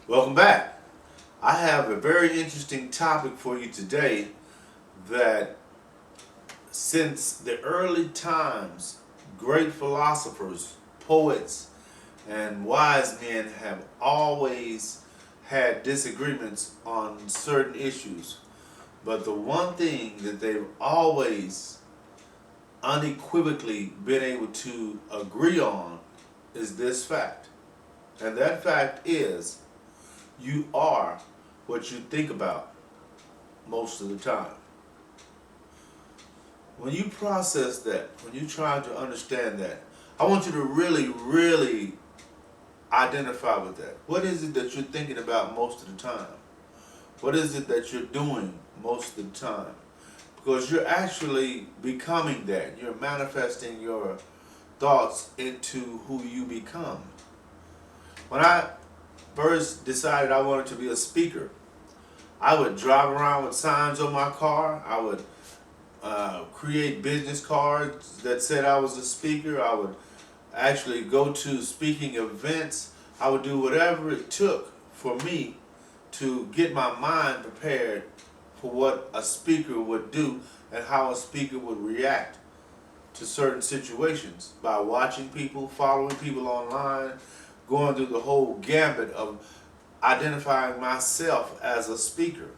Welcome back. I have a very interesting topic for you today that since the early times, great philosophers, poets, and wise men have always had disagreements on certain issues. But the one thing that they've always unequivocally been able to agree on is this fact. And that fact is you are what you think about most of the time. When you process that, when you try to understand that, I want you to really identify with that. What is it that you're thinking about most of the time? What is it that you're doing most of the time? Because you're actually becoming that. You're manifesting your thoughts into who you become. When I first decided I wanted to be a speaker, I would drive around with signs on my car. I would create business cards that said I was a speaker. I would actually go to speaking events. I would do whatever it took for me to get my mind prepared for what a speaker would do and how a speaker would react to certain situations by watching people, following people online, going through the whole gambit of identifying myself as a speaker.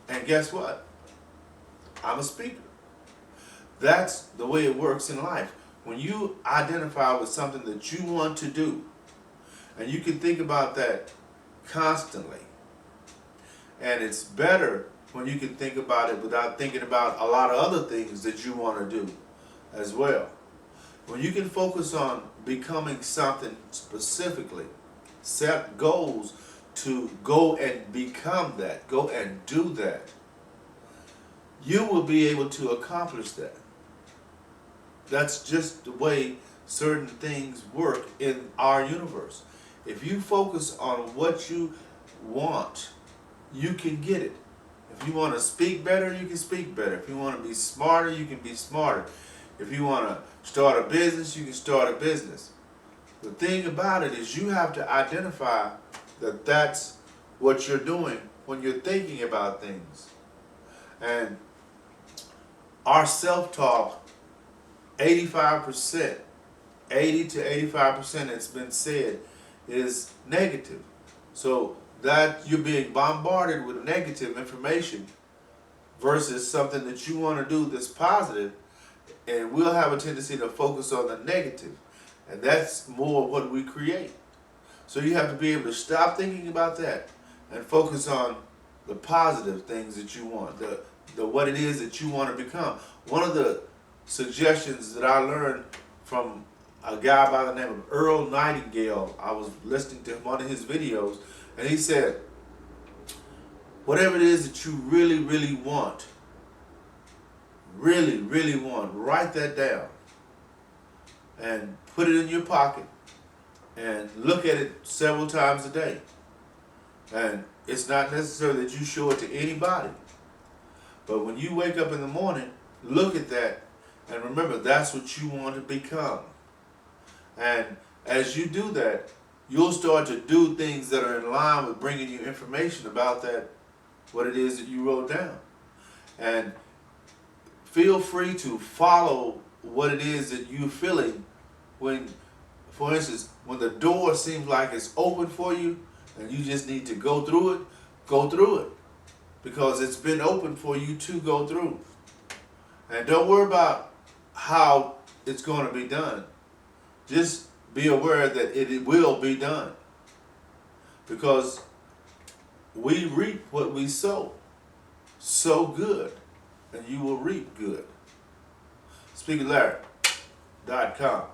And guess what? I'm a speaker. That's the way it works in life. When you identify with something that you want to do, and you can think about that constantly, and it's better when you can think about it without thinking about a lot of other things that you want to do as well. When you can focus on becoming something specifically, set goals to go and become that, go and do that, you will be able to accomplish that. That's just the way certain things work in our universe. If you focus on what you want, you can get it. If you want to speak better, you can speak better. If you want to be smarter, you can be smarter. If you want to start a business, you can start a business. The thing about it is you have to identify that that's what you're doing when you're thinking about things. And our self-talk, 85%, 80 to 85%, it's been said, is negative. So that you're being bombarded with negative information versus something that you want to do that's positive, and we'll have a tendency to focus on the negative, and that's more what we create. So you have to be able to stop thinking about that and focus on the positive things that you want, the what it is that you want to become. One of the suggestions that I learned from a guy by the name of Earl Nightingale, I was listening to one of his videos, and he said, whatever it is that you really want, really want, write that down and put it in your pocket and look at it several times a day. And it's not necessary that you show it to anybody. But when you wake up in the morning, look at that and remember that's what you want to become. And as you do that, you'll start to do things that are in line with bringing you information about that, what it is that you wrote down. And feel free to follow what it is that you're feeling when, for instance, when the door seems like it's open for you and you just need to go through it because it's been open for you to go through. And don't worry about how it's going to be done. Just be aware that it will be done because we reap what we sow. Sow good and you will reap good. SpeakerLarry.com